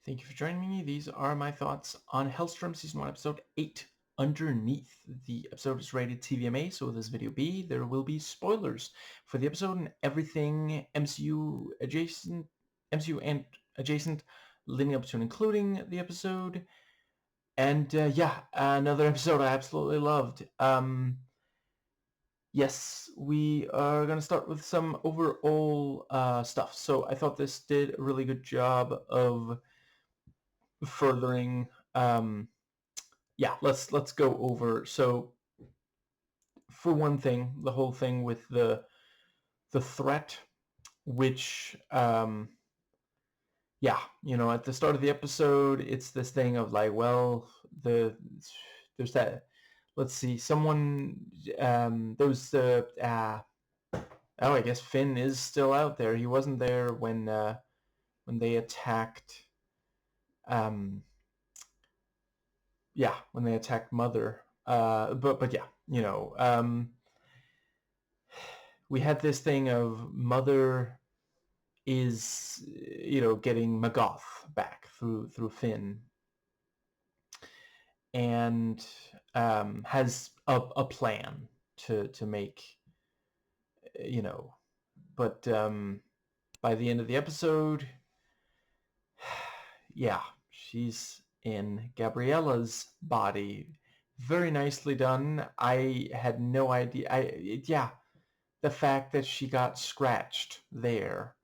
Thank you for joining me. These are my thoughts on Helstrom Season 1, Episode 8, Underneath. The episode is rated TVMA, so with this video B, there will be spoilers for the episode and everything MCU and adjacent, leading up to and including the episode. And another episode I absolutely loved. Yes, we are going to start with some overall stuff. So I thought this did a really good job of furthering. Let's go over. So for one thing, the whole thing with the threat, which at the start of the episode, it's this thing of like, well, there's that. Let's see, someone there was the I guess Finn is still out there. He wasn't there when they attacked when they attacked Mother. We had this thing of Mother is getting Magoth back through Finn, and has a plan to make but by the end of the episode, she's in Gabriella's body. Very nicely done. I had no idea. The fact that she got scratched there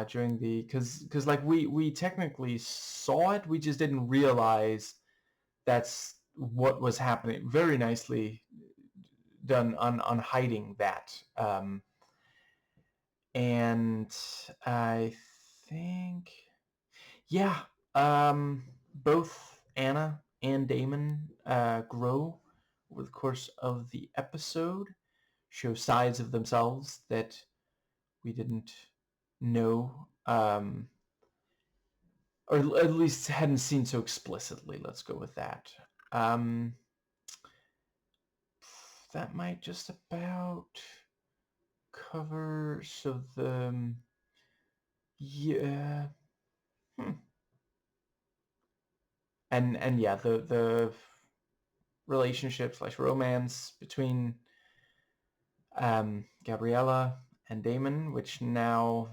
during the because like we technically saw it, we just didn't realize that's what was happening. Very nicely done on hiding that. And I think both Anna and Damon grow over the course of the episode, show sides of themselves that we didn't know, or at least hadn't seen so explicitly. Let's go with that. That might just about cover. So the and the relationship / romance between Gabriella and Damon, which now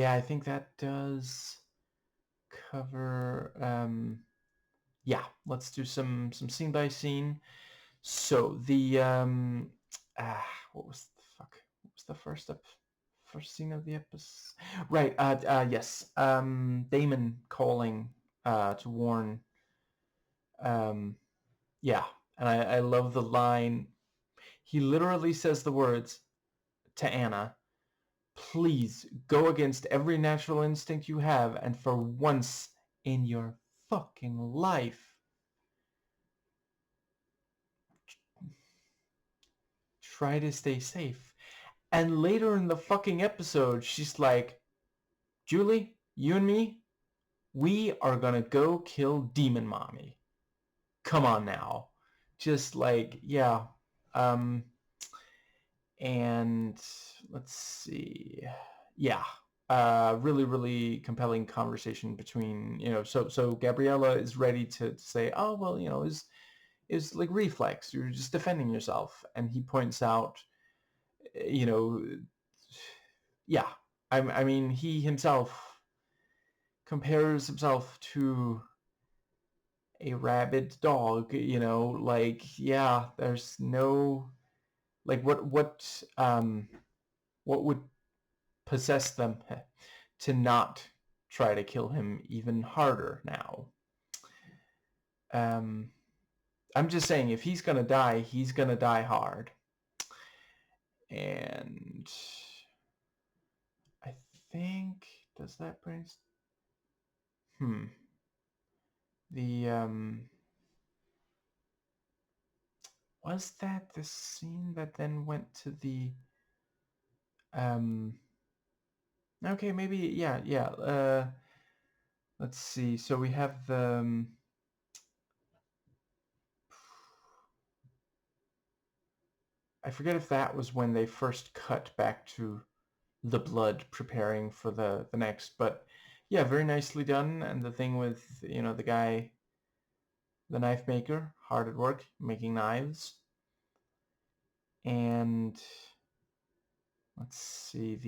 I think that does cover. Let's do some scene by scene. So the what was the first scene of the episode? Right. Yes. Damon calling to warn. And I love the line. He literally says the words to Anna, "Please go against every natural instinct you have, and for once in your fucking life, try to stay safe." And later in the fucking episode, she's like, "Julie, you and me, we are gonna go kill Demon Mommy. Come on now." Just like, and let's see. Really, really compelling conversation between, so Gabriella is ready to say, oh, well, is like reflex. You're just defending yourself. And he points out, I mean, he himself compares himself to a rabid dog, there's no, like, what would possess them to not try to kill him even harder now. I'm just saying, if he's gonna die, he's gonna die hard. And I think, does that bring the was that the scene that then went to the okay, maybe let's see. So we have the I forget if that was when they first cut back to the blood preparing for the next, but yeah, very nicely done. And the thing with, the guy, the knife maker, hard at work making knives. And let's see,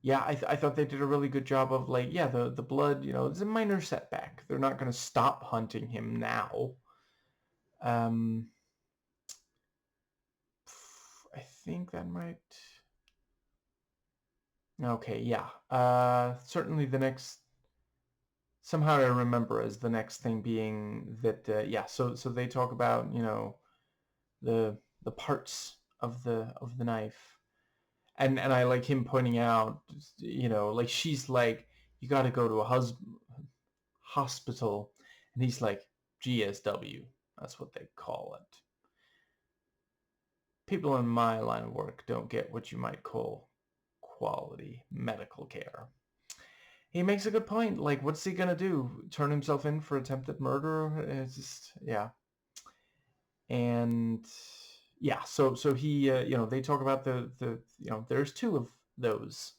yeah, I thought they did a really good job of, like, yeah, the blood, it's a minor setback. They're not going to stop hunting him now. I think that might... Okay, yeah. Certainly the next... Somehow I remember as the next thing being that, yeah, so they talk about, the parts of the knife. And I like him pointing out, like, she's like, you got to go to a hospital. And he's like, GSW. That's what they call it. People in my line of work don't get what you might call quality medical care. He makes a good point. Like, what's he gonna do? Turn himself in for attempted murder? It's just, yeah. And yeah, so he, they talk about there's two of those.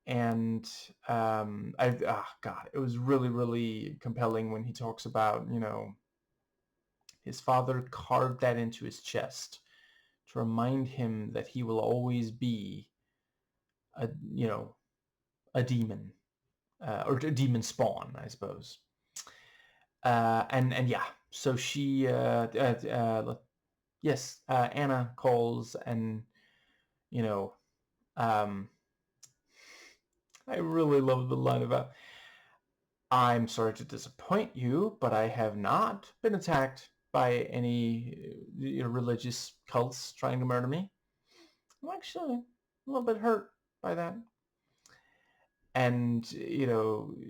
And God, it was really, really compelling when he talks about, his father carved that into his chest to remind him that he will always be a, a demon, or a demon spawn, I suppose. And yeah, so she, yes, Anna calls, and you know, um, I really love the line about, I'm sorry to disappoint you, but I have not been attacked by any religious cults trying to murder me. I'm actually a little bit hurt by that. And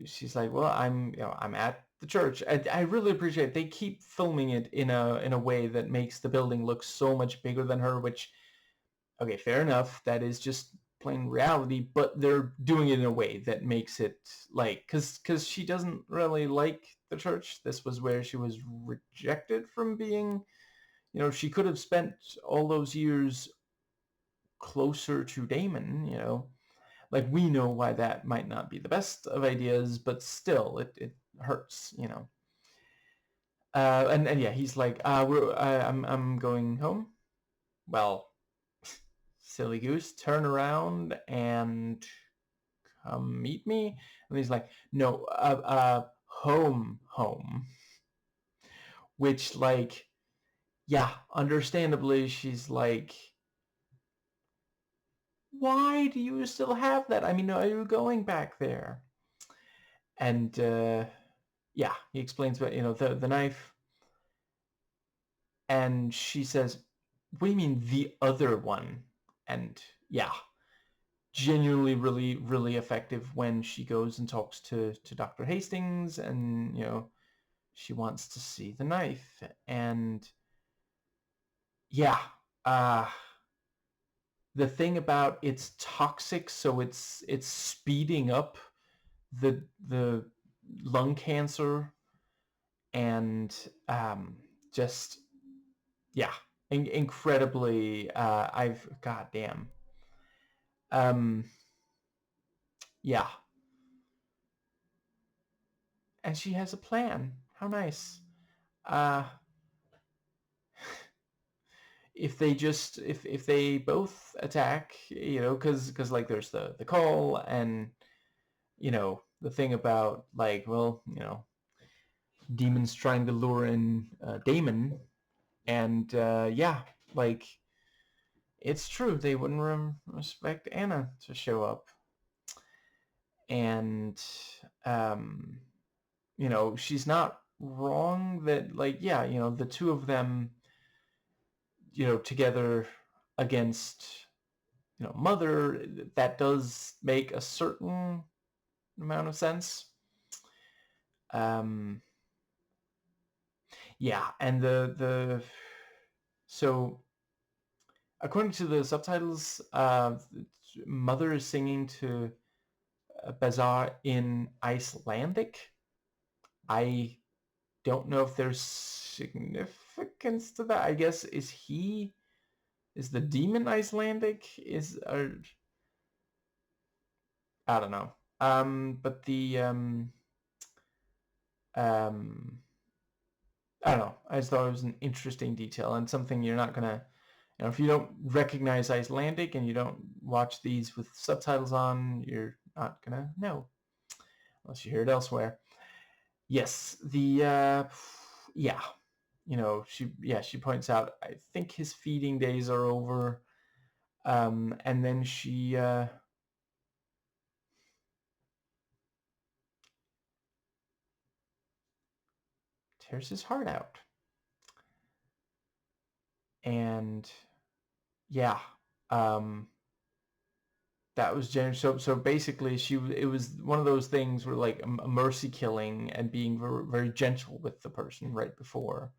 she's like, well, I'm at the church. I really appreciate they keep filming it in a way that makes the building look so much bigger than her, which, okay, fair enough, that is just plain reality, but they're doing it in a way that makes it, like, because she doesn't really like the church. This was where she was rejected from being, she could have spent all those years closer to Damon, like, we know why that might not be the best of ideas, but still, it hurts, and yeah, he's like, I'm going home. Well, silly goose, turn around and come meet me. And he's like, no, home, which, like, yeah, understandably, she's like, why do you still have that? I mean, are you going back there? And yeah, he explains about, the knife. And she says, what do you mean the other one? And yeah, genuinely really, really effective when she goes and talks to Dr. Hastings, and, she wants to see the knife. And yeah, the thing about it's toxic, so it's speeding up the lung cancer, and just, yeah, incredibly, goddamn, yeah, and she has a plan. How nice. uh if they both attack, because like there's the call, and the thing about, like, well, demons trying to lure in Damon, and yeah, like, it's true, they wouldn't respect Anna to show up. And she's not wrong that, like, yeah, the two of them, together against, Mother, that does make a certain amount of sense. Yeah, and so according to the subtitles, Mother is singing to Bazaar in Icelandic. I don't know if there's significance significance to that? I guess is the demon Icelandic? I don't know. But the um, I don't know. I just thought it was an interesting detail and something you're not gonna, if you don't recognize Icelandic and you don't watch these with subtitles on, you're not gonna know unless you hear it elsewhere. Yes, yeah, she points out, I think his feeding days are over, and then she tears his heart out, and yeah, that was generous. So basically, it was one of those things where like a mercy killing and being very, very gentle with the person right before.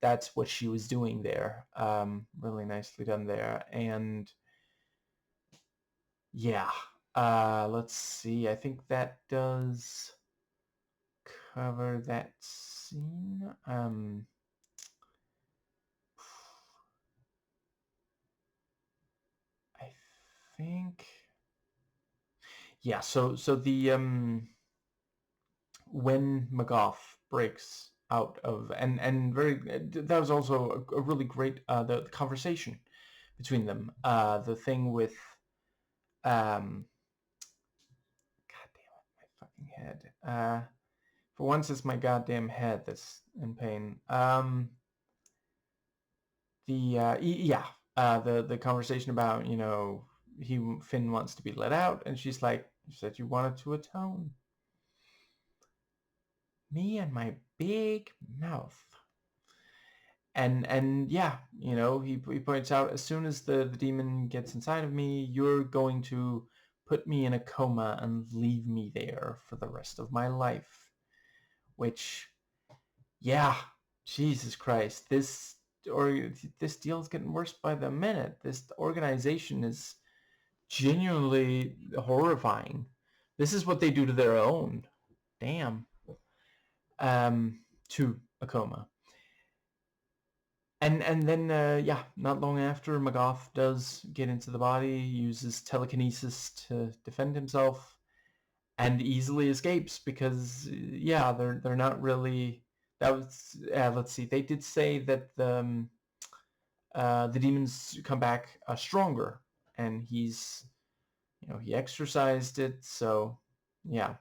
That's what she was doing there. Really nicely done there. And yeah, let's see. I think that does cover that scene. I think. Yeah. So the when McGough breaks out of and very that was also a really great the conversation between them. The thing with God damn it, my fucking head. For once, it's my goddamn head that's in pain. The conversation about Finn wants to be let out, and she's like, "You said you wanted to atone." Me and my big mouth. And yeah, he points out, as soon as the demon gets inside of me, you're going to put me in a coma and leave me there for the rest of my life. Which, yeah, Jesus Christ, this deal's getting worse by the minute. This organization is genuinely horrifying. This is what they do to their own. Damn. To a coma. And then not long after, McGough does get into the body, uses telekinesis to defend himself, and easily escapes because they're not really. That was let's see. They did say that the demons come back stronger, and he exercised it. So yeah.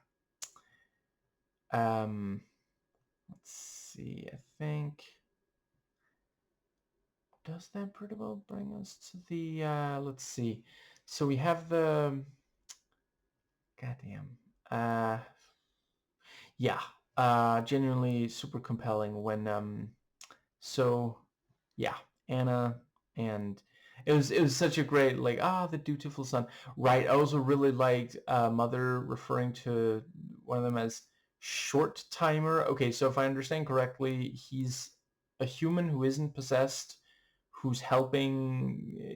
Let's see. I think. Does that pretty well bring us to the, let's see. So we have the, goddamn, yeah, genuinely super compelling when, so yeah, Anna and it was such a great, like, the dutiful son. Right. I also really liked Mother referring to one of them as short timer. Okay, so if I understand correctly, he's a human who isn't possessed, who's helping,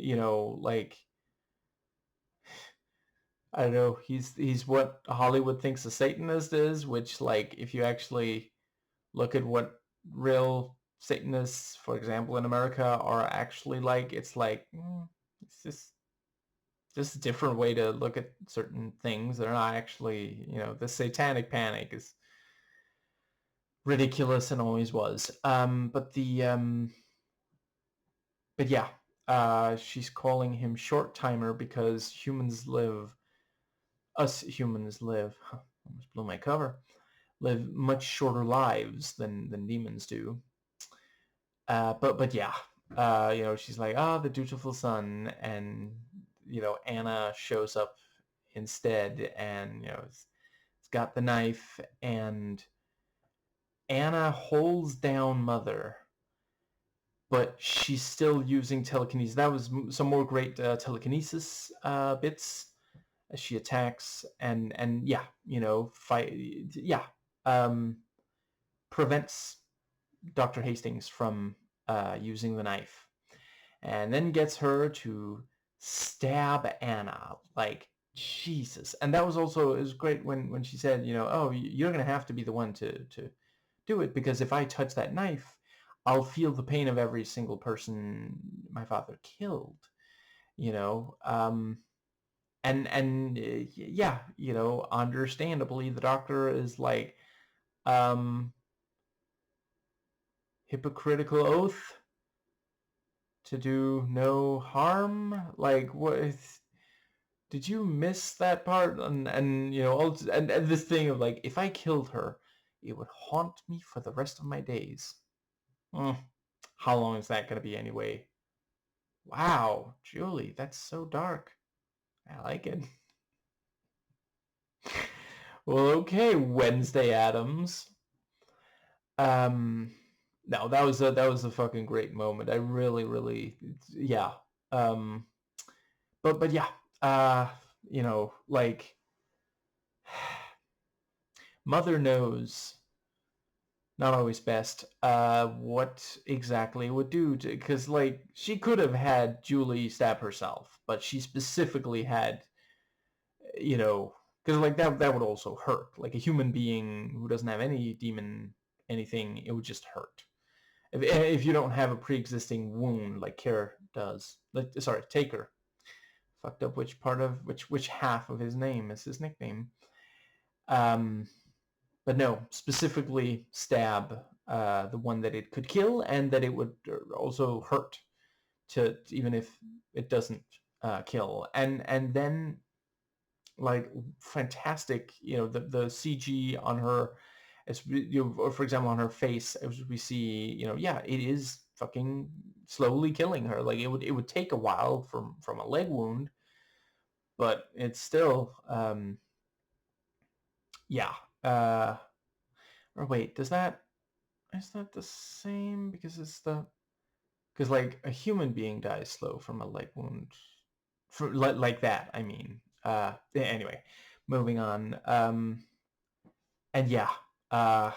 like, I don't know, he's what Hollywood thinks a Satanist is, which, like, if you actually look at what real Satanists, for example, in America are actually like, it's like, it's just a different way to look at certain things. They're not actually, the satanic panic is ridiculous and always was. But yeah, she's calling him short timer because us humans live, almost blew my cover, live much shorter lives than demons do. But yeah, she's like, the dutiful son, and Anna shows up instead, and it's got the knife, and Anna holds down Mother, but she's still using telekinesis. That was some more great telekinesis bits as she attacks and yeah, fight, yeah, um, prevents Dr. Hastings from using the knife, and then gets her to stab Anna like Jesus. And that was also, it was great when she said, oh, you're gonna have to be the one to do it, because if I touch that knife, I'll feel the pain of every single person my father killed, you know. And yeah, you know, understandably, the doctor is like, um, hypocritical oath to do no harm. Like, what? Did you miss that part? And you know, and this thing of like, if I killed her, it would haunt me for the rest of my days. Mm, how long is that going to be anyway? Wow, Julie, that's so dark. I like it. Well, okay, Wednesday Adams. Um, no, that was a fucking great moment. I really, really, yeah. Um, but yeah, uh, you know, like mother knows, not always best, what exactly it would do to, because like she could have had Julie stab herself, but she specifically had, you know, because like that would also hurt. Like a human being who doesn't have any demon anything, it would just hurt. If you don't have a pre-existing wound like Kara does, like, sorry, Taker, fucked up which part of which half of his name is his nickname. Um, but no, specifically stab, the one that it could kill and that it would also hurt to even if it doesn't kill. And then like fantastic, you know, the CG on her, as you know, or for example on her face, as we see, you know, yeah, it is fucking slowly killing her. Like it would take a while from a leg wound, but it's still, yeah. Or wait, is that the same? Because like a human being dies slow from a leg wound, for like that. I mean, anyway, moving on. And yeah, uh,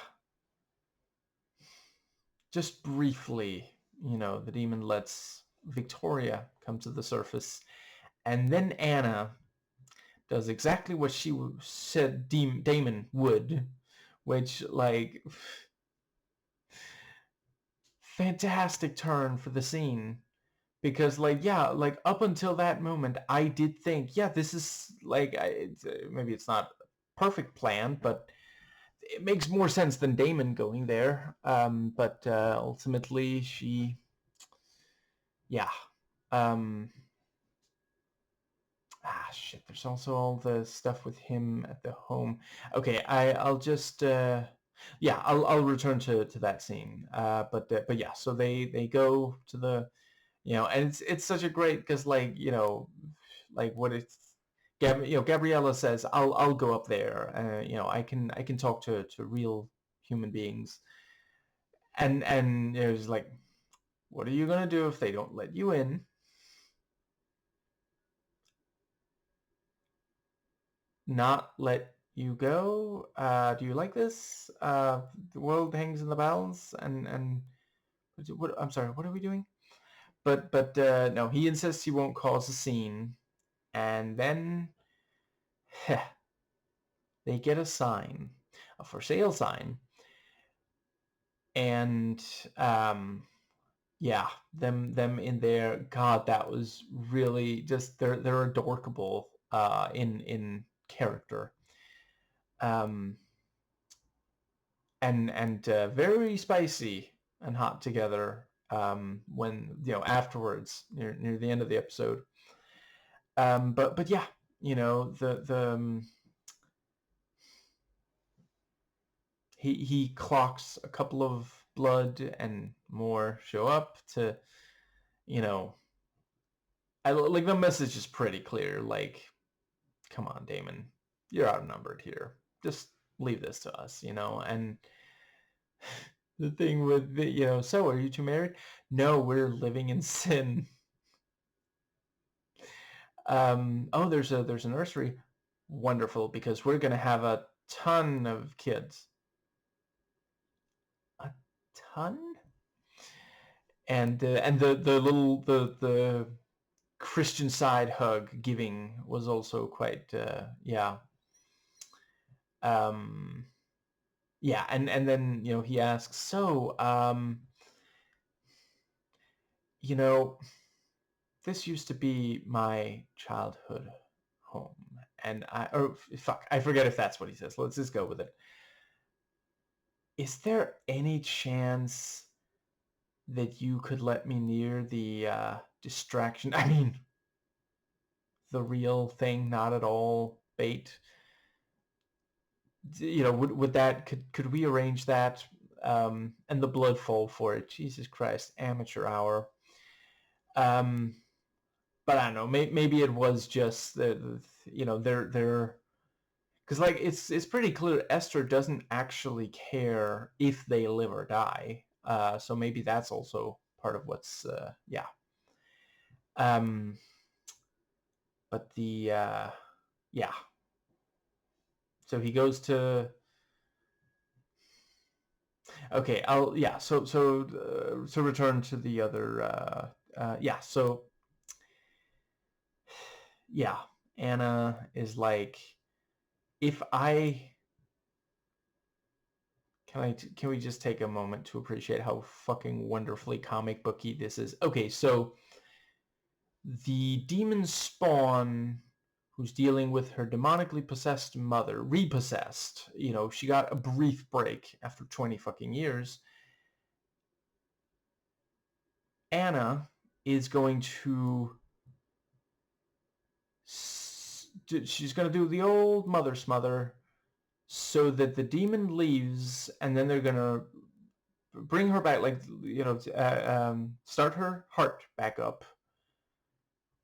just briefly, you know, the demon lets Victoria come to the surface, and then Anna does exactly what she said Damon would, which, like, fantastic turn for the scene. Because, like, yeah, like, up until that moment, I did think, yeah, this is, like, maybe it's not a perfect plan, but it makes more sense than Damon going there. But ultimately, yeah. Um, shit. There's also all the stuff with him at the home. Okay, I'll just yeah, I'll return to that scene. But yeah, so they go to the, you know, and it's such a great, because like, you know, like what it's. You know, Gabriella says, "I'll go up there. You know, I can talk to real human beings." And it was like, what are you gonna do if they don't let you in? Not let you go? Do you like this? The world hangs in the balance, and what? I'm sorry. What are we doing? But no, he insists he won't cause a scene, and then they get a sign, a for sale sign, and yeah, them in there. God, that was really just, they're adorable in character. Um, and very spicy and hot together, when, you know, afterwards, near the end of the episode. But yeah, you know, he clocks a couple of blood and more show up to, you know, I like, the message is pretty clear. Like, come on, Damon, you're outnumbered here. Just leave this to us, you know. And the thing with the, you know, so are you two married? No, we're living in sin. Oh, there's a nursery. Wonderful, because we're gonna have a ton of kids. A ton? And the little the Christian side hug giving was also quite, yeah. Um, yeah, and then, you know, he asks, so, you know, this used to be my childhood home. And I forget if that's what he says. Let's just go with it. Is there any chance that you could let me near the distraction? I mean, the real thing, not at all bait. Would that could we arrange that? And the blood fall for it. Jesus Christ, amateur hour. But I don't know. Maybe it was just they're because like it's pretty clear Esther doesn't actually care if they live or die. So maybe that's also part of what's yeah. Um, but the yeah. So he goes to. Okay, I'll yeah. So return to the other. Yeah. So yeah, Anna is like, if I can we just take a moment to appreciate how fucking wonderfully comic booky this is? Okay, so the demon Spawn, who's dealing with her demonically possessed mother, repossessed. She got a brief break after 20 fucking years. Anna is going to she's going to do the old mother smother so that the demon leaves, and then they're going to bring her back, like, start her heart back up,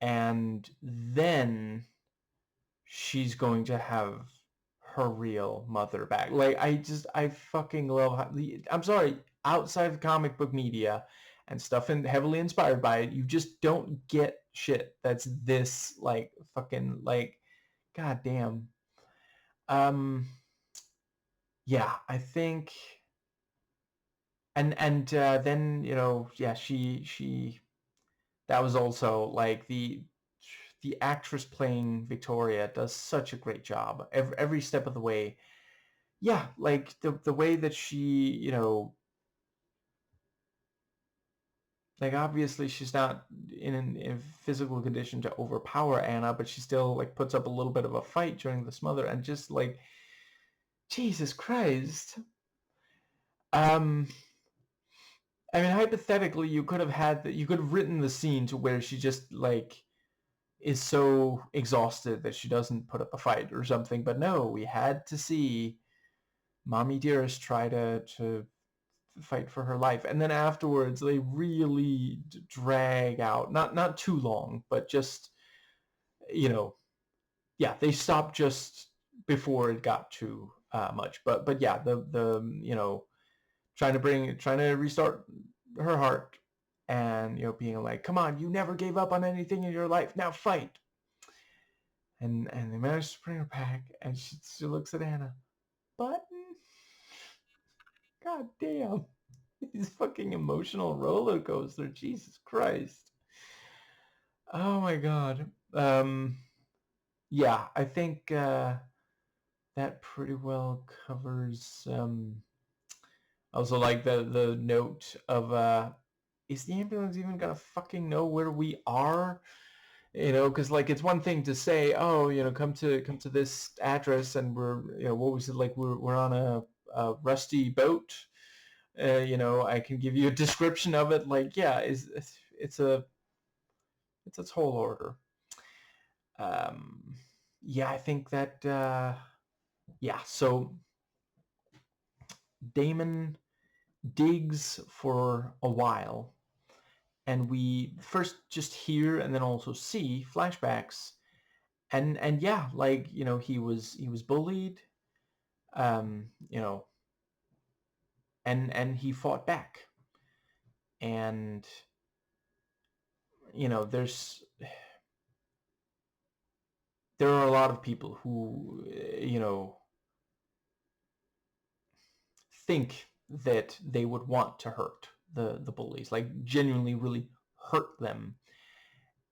and then she's going to have her real mother back. Like, I fucking love how, I'm sorry, outside of comic book media and stuff and heavily inspired by it, you just don't get shit that's this, like, fucking, like, goddamn. Yeah, I think, and then, yeah, she that was also like the actress playing Victoria does such a great job every step of the way. Yeah, like the way that she, like, obviously she's not in a physical condition to overpower Anna, but she still, like, puts up a little bit of a fight during the smother, and just like, Jesus Christ. Um, I mean, hypothetically, you could have written the scene to where she just, like, is so exhausted that she doesn't put up a fight or something. But no, we had to see Mommy Dearest try to fight for her life, and then afterwards they really drag out, not too long, but just, yeah, they stop just before it got too much. But yeah, the trying to restart her heart, and being like, come on, you never gave up on anything in your life, now fight. And they manage to bring her back, and she looks at Anna. Button? God damn. These fucking emotional roller coaster. Jesus Christ. Oh my god. Yeah, I think that pretty well covers also, like, the note of is the ambulance even gonna fucking know where we are? Because, like, it's one thing to say, oh, come to this address, and we're, what was it, like, we're on a rusty boat. I can give you a description of it. Like, yeah, it's a tall order. Yeah, I think that yeah. So Damon digs for a while, and we first just hear and then also see flashbacks, and yeah, like, he was bullied, um, you know, and he fought back, and there are a lot of people who, think that they would want to hurt the bullies, like, genuinely really hurt them.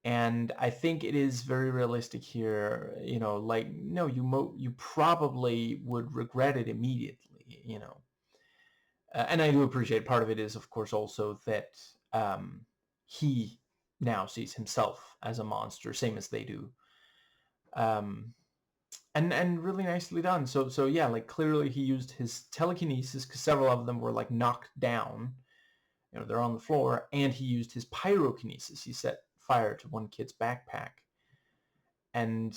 And I think it is very realistic here, like, no, you probably would regret it immediately. And I do appreciate part of it is, of course, also that he now sees himself as a monster, same as they do. And really nicely done. So yeah, like clearly he used his telekinesis, because several of them were like knocked down. They're on the floor, and he used his pyrokinesis. He set fire to one kid's backpack. And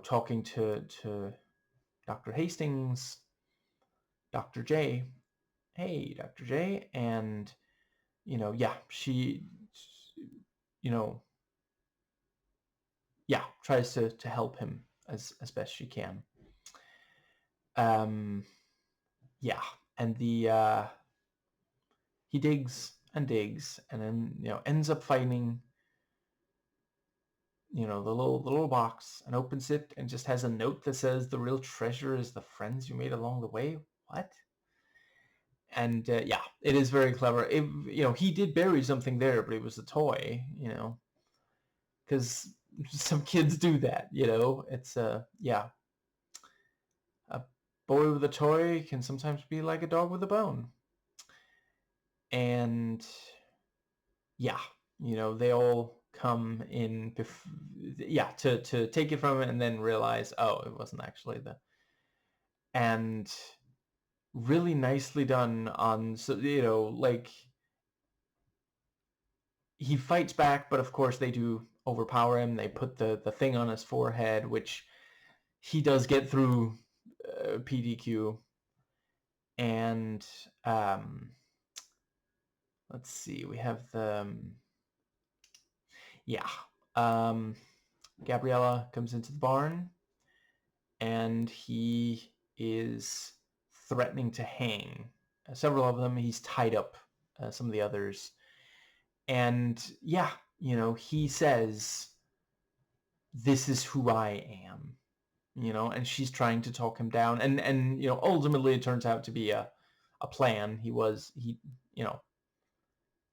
talking to Dr. Hastings, Dr. J, hey, Dr. J, and yeah, she tries to help him as best she can. Yeah, and he digs and digs, and then ends up finding the little box, and opens it, and just has a note that says, "The real treasure is the friends you made along the way." What? And yeah, it is very clever. He did bury something there, but it was a toy. Because some kids do that. It's yeah. A boy with a toy can sometimes be like a dog with a bone. And yeah, they all come in, to take it from him, and then realize, oh, it wasn't actually and really nicely done on, so, like, he fights back, but of course they do overpower him. They put the thing on his forehead, which he does get through PDQ. And let's see, we have the Gabriella comes into the barn, and he is threatening to hang several of them. He's tied up some of the others, and yeah, he says, "This is who I am," and she's trying to talk him down, and ultimately it turns out to be a plan.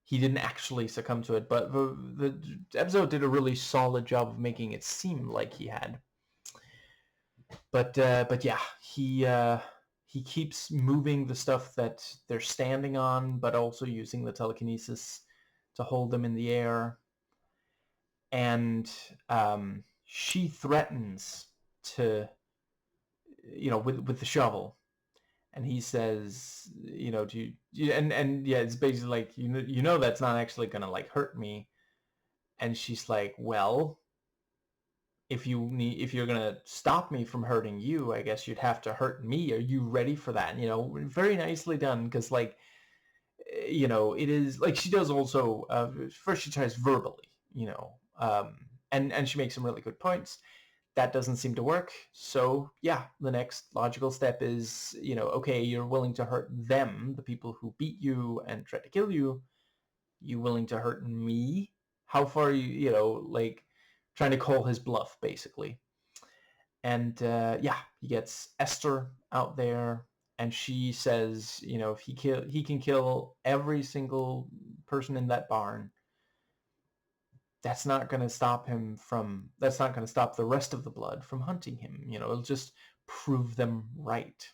He didn't actually succumb to it, but the episode did a really solid job of making it seem like he had. But yeah, he keeps moving the stuff that they're standing on, but also using the telekinesis to hold them in the air. And she threatens to, with the shovel. And he says, do you, and yeah, it's basically like, that's not actually gonna like hurt me. And she's like, well, if you're gonna stop me from hurting you, I guess you'd have to hurt me. Are you ready for that? Very nicely done, because like, it is like, she does also, first she tries verbally, and she makes some really good points. That doesn't seem to work. So yeah, the next logical step is, okay, you're willing to hurt them, the people who beat you and tried to kill you. You willing to hurt me? How far are you, like, trying to call his bluff, basically. And yeah, he gets Esther out there, and she says, if he can kill every single person in that barn, that's not going to stop the rest of the blood from hunting him. It'll just prove them right.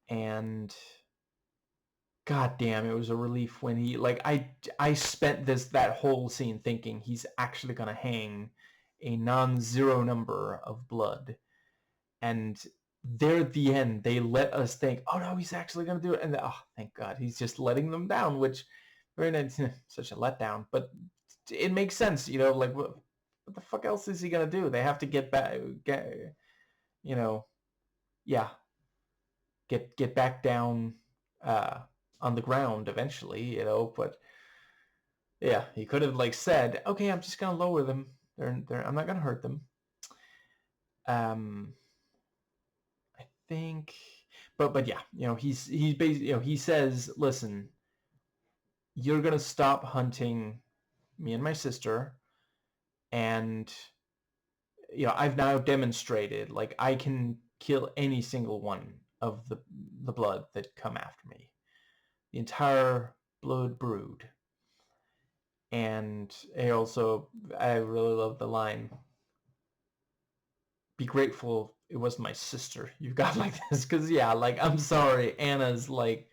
And god damn, it was a relief when he, like, I spent that whole scene thinking he's actually going to hang a non-zero number of blood. And there at the end, they let us think, oh no, he's actually going to do it. And oh, thank God, he's just letting them down, which, very nice, such a letdown. But it makes sense, like, what the fuck else is he going to do? They have to get back, get back down on the ground eventually, but yeah, he could have, like, said, okay, I'm just going to lower them. I'm not going to hurt them. I think, but yeah, he's basically, he says, listen, you're gonna stop hunting me and my sister, and I've now demonstrated, like, I can kill any single one of the blood that come after me, the entire blood brood. And I really love the line, be grateful it was my sister you got like this, because yeah, like, I'm sorry, Anna's like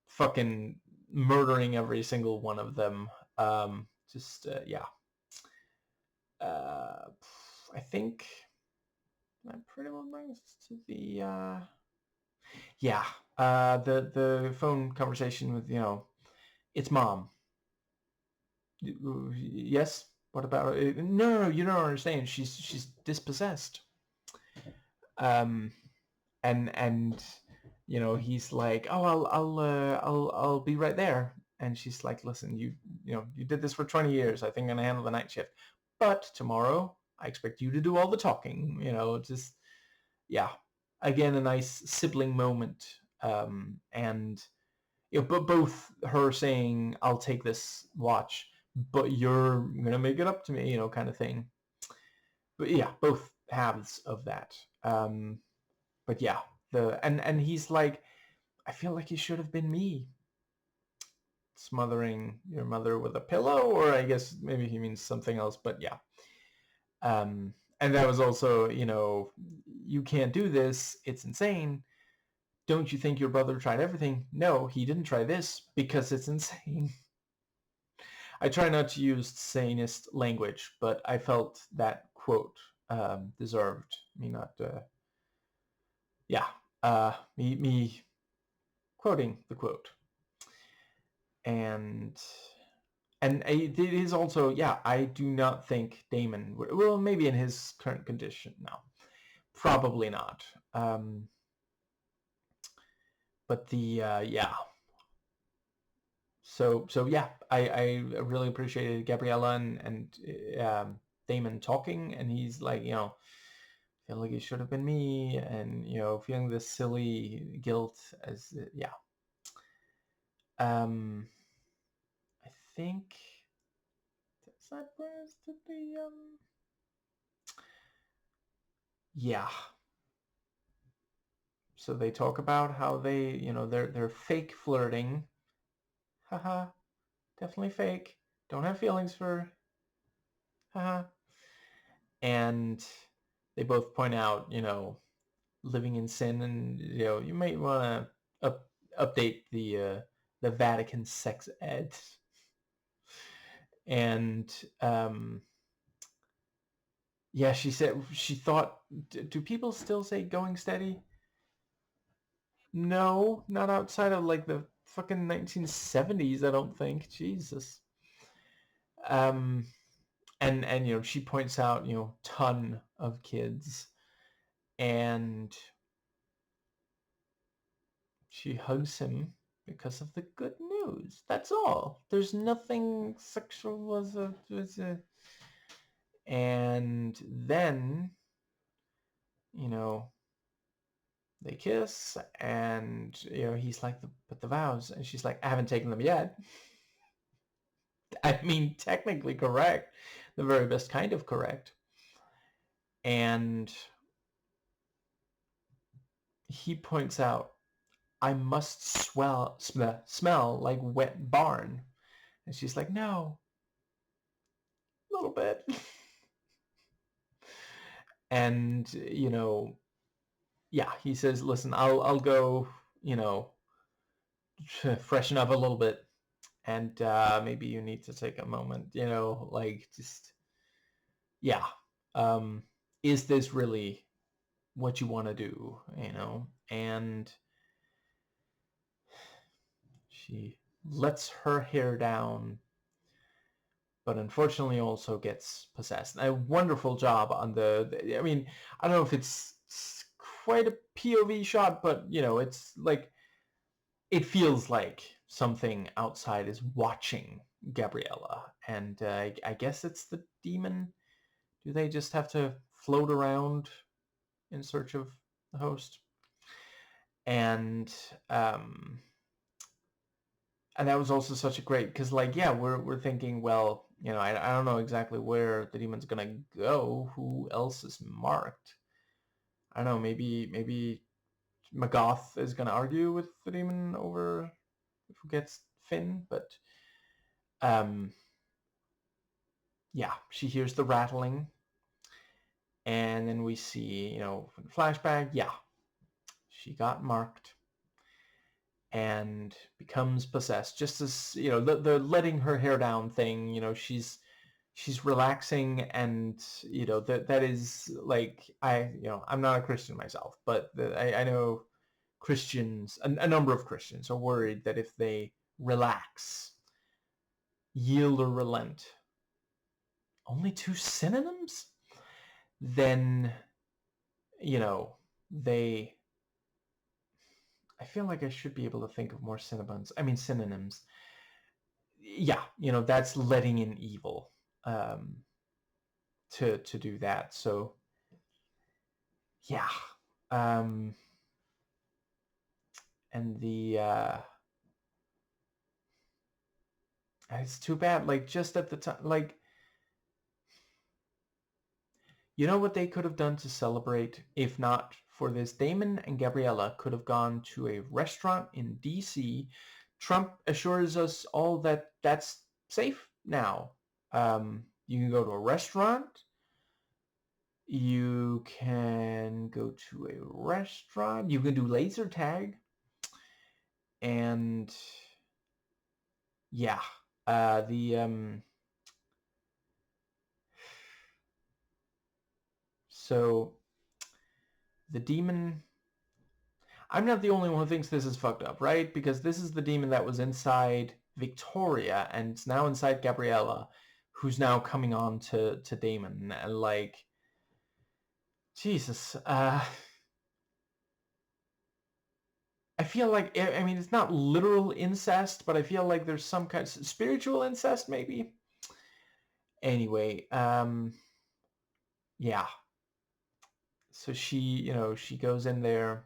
fucking murdering every single one of them. Yeah. I think that pretty much brings us to the yeah, the phone conversation with, it's mom. Yes. What about it? No, you don't understand. She's dispossessed. Um, and he's like, oh, I'll be right there. And she's like, listen, you did this for 20 years. I think I'm gonna handle the night shift, but tomorrow I expect you to do all the talking. Just yeah, again, a nice sibling moment. And but both her saying, I'll take this watch, but you're gonna make it up to me, kind of thing. But yeah, both halves of that. But yeah, and he's like, I feel like it should have been me smothering your mother with a pillow, or I guess maybe he means something else, but yeah. And that was also, you can't do this, it's insane. Don't you think your brother tried everything? No, he didn't try this because it's insane. I try not to use sanest language, but I felt that quote deserved me not, me quoting the quote. And it is also, yeah, I do not think Damon well, maybe in his current condition now, probably not. But yeah. So yeah, I really appreciated Gabriella and Damon talking, and he's like, feel like it should have been me, and feeling this silly guilt as yeah. I think does that bring us to the yeah. So they talk about how they, they're fake flirting. Haha, definitely fake. Don't have feelings for haha. And they both point out, living in sin, and you might want to update the Vatican sex ed. And yeah, she said she thought, do people still say going steady? No, not outside of like the fucking 1970s, I don't think. Jesus. Um, and she points out, ton of kids, and she hugs him because of the good news. That's all. There's nothing sexual and then, you know, they kiss, and he's like, but the vows, and she's like, I haven't taken them yet. I mean, technically correct, the very best kind of correct. And he points out, I must smell like wet barn. And she's like, no, a little bit. And yeah, he says, listen, I'll go, freshen up a little bit, and maybe you need to take a moment, like, just yeah, is this really what you want to do, and she lets her hair down, but unfortunately also gets possessed. A wonderful job on I mean, I don't know if it's quite a POV shot, but it's like, it feels like something outside is watching Gabriella, and I guess it's the demon. Do they just have to float around in search of the host? And and that was also such a great, because like, yeah, we're thinking, well, I don't know exactly where the demon's gonna go. Who else is marked? I don't know, maybe Magoth is gonna argue with the demon over who gets Finn, but yeah, she hears the rattling, and then we see, flashback, yeah, she got marked. and becomes possessed. Just as, you know, the letting her hair down thing, you know, she's relaxing, and, you know, that is like, I'm not a Christian myself, but I know Christians, a number of Christians are worried that if they relax, yield or relent, only two synonyms, then, you know, they, I feel like I should be able to think of more synonyms. Yeah, you know, that's letting in evil, to do that. So yeah, um, and the it's too bad. Like, just at the time, like, you know what they could have done to celebrate, if not for this? Damon and Gabriella could have gone to a restaurant in DC. Trump assures us all that that's safe now. You can go to a restaurant. You can go to a restaurant. You can do laser tag. And yeah, so the demon, I'm not the only one who thinks this is fucked up, right? Because this is the demon that was inside Victoria and it's now inside Gabriella, who's now coming on to Damon. And like, Jesus, I feel like, I mean, it's not literal incest, but I feel like there's some kind of spiritual incest, maybe. Anyway, yeah. So she, you know, she goes in there,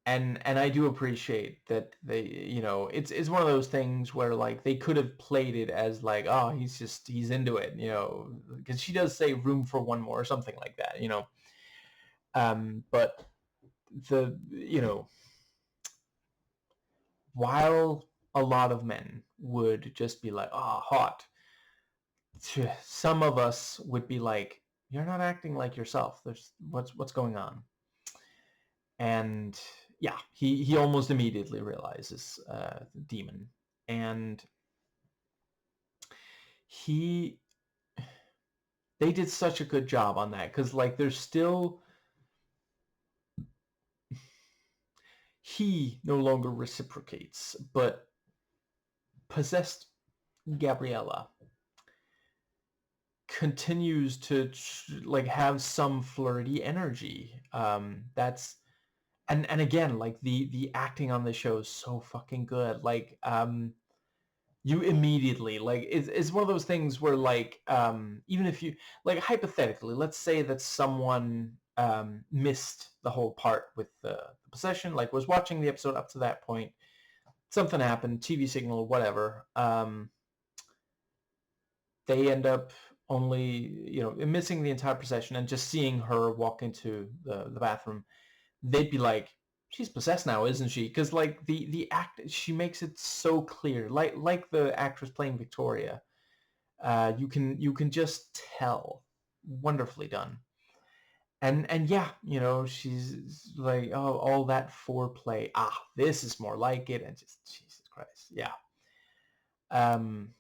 and I do appreciate that they, you know, it's one of those things where, like, they could have played it as like, oh, he's into it, you know, because she does say room for one more or something like that, you know. But you know, while a lot of men would just be like, oh, hot, some of us would be like, you're not acting like yourself. There's what's going on. And yeah, he almost immediately realizes the demon, and he they did such a good job on that, because like there's still, he no longer reciprocates, but possessed Gabriella continues to like have some flirty energy. That's, and again, like the acting on the show is so fucking good. Like, you immediately, like, it's one of those things where, like, even if you, like, hypothetically, let's say that someone missed the whole part with the possession, like was watching the episode up to that point, something happened, TV signal, whatever, they end up only, you know, missing the entire possession and just seeing her walk into the bathroom. They'd be like, she's possessed now, isn't she? Because like the act, she makes it so clear, like the actress playing Victoria, you can just tell. Wonderfully done. And yeah, you know, she's like, oh, all that foreplay, this is more like it. And just, Jesus Christ, yeah. um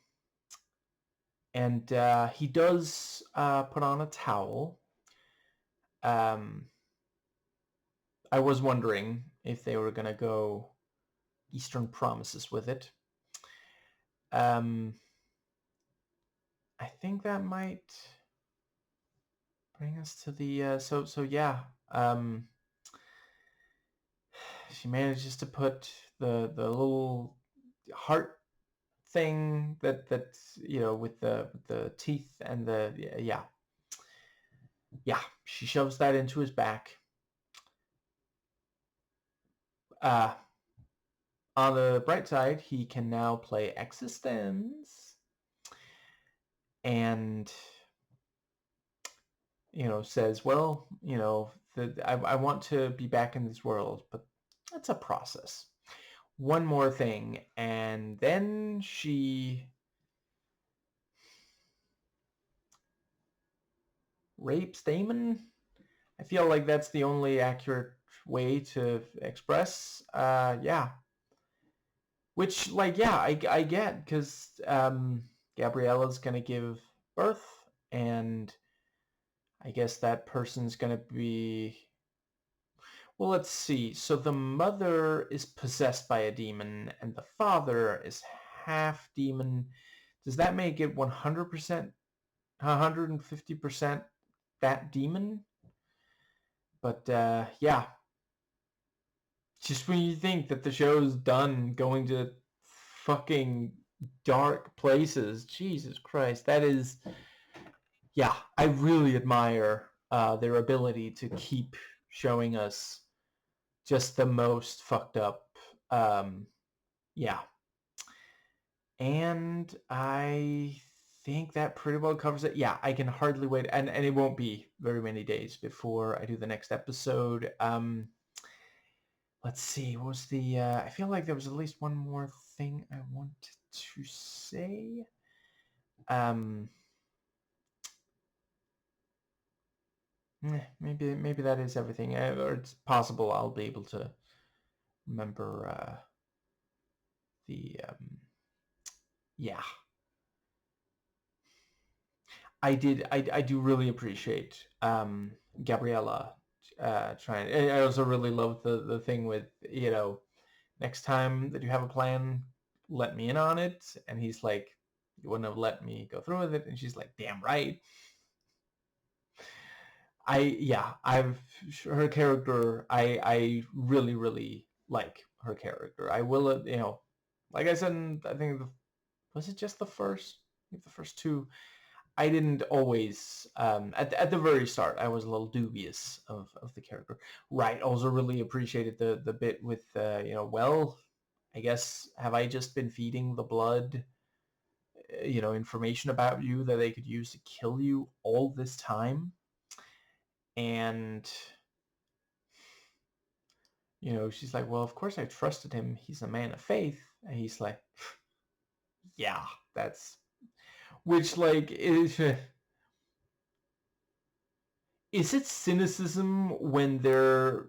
and he does put on a towel. um I was wondering if they were gonna go Eastern Promises with it. um I think that might bring us to the so yeah. She manages to put the little heart thing that you know, with the teeth and the, yeah, she shoves that into his back. uh on the bright side, he can now play Existence, and, you know, says, well, you know, I want to be back in this world, but that's a process. One more thing, and then she rapes Damon. I feel like that's the only accurate way to express. Yeah. Which, like, yeah, I get, because Gabriella's going to give birth, and I guess that person's going to be... Well, let's see. So the mother is possessed by a demon, and the father is half demon. Does that make it 100%, 150% that demon? But yeah, just when you think that the show's done going to fucking dark places, Jesus Christ, that is... Yeah, I really admire their ability to keep showing us just the most fucked up. Yeah. And I think that pretty well covers it. Yeah, I can hardly wait. And it won't be very many days before I do the next episode. Let's see. What was the... I feel like there was at least one more thing I wanted to say. Maybe that is everything. Or it's possible I'll be able to remember the... yeah. I do really appreciate Gabriella trying. I also really love the thing with, next time that you have a plan, let me in on it. And he's like, you wouldn't have let me go through with it. And she's like, damn right. Her character, I really, really like her character. I will, like I said, I think, was it just the first two? I didn't always, at the very start, I was a little dubious of the character. Right. Also really appreciated the bit with, well, I guess, have I just been feeding the blood, information about you that they could use to kill you all this time? And, she's like, well, of course I trusted him. He's a man of faith. And he's like, yeah, that's... Which, like, is it cynicism when they're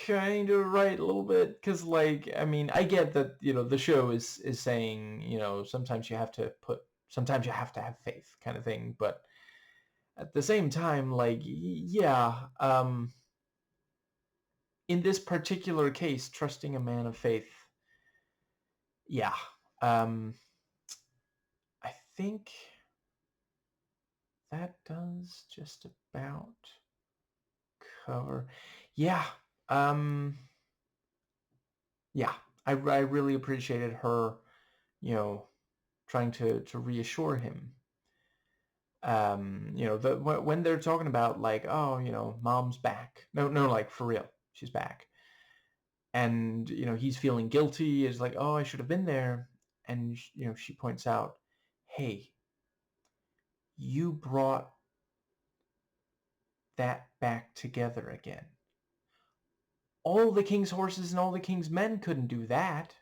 kind of right a little bit? Because, like, I mean, I get that, the show is saying, sometimes you have to have faith, kind of thing. But at the same time, like, yeah, in this particular case, trusting a man of faith, yeah, I think that does just about cover. Yeah. Yeah. I really appreciated her, trying to reassure him. When they're talking about, like, oh, mom's back. No, like, for real, she's back. And, he's feeling guilty. It's like, oh, I should have been there. And, she points out, hey, you brought that back together again. All the king's horses and all the king's men couldn't do that.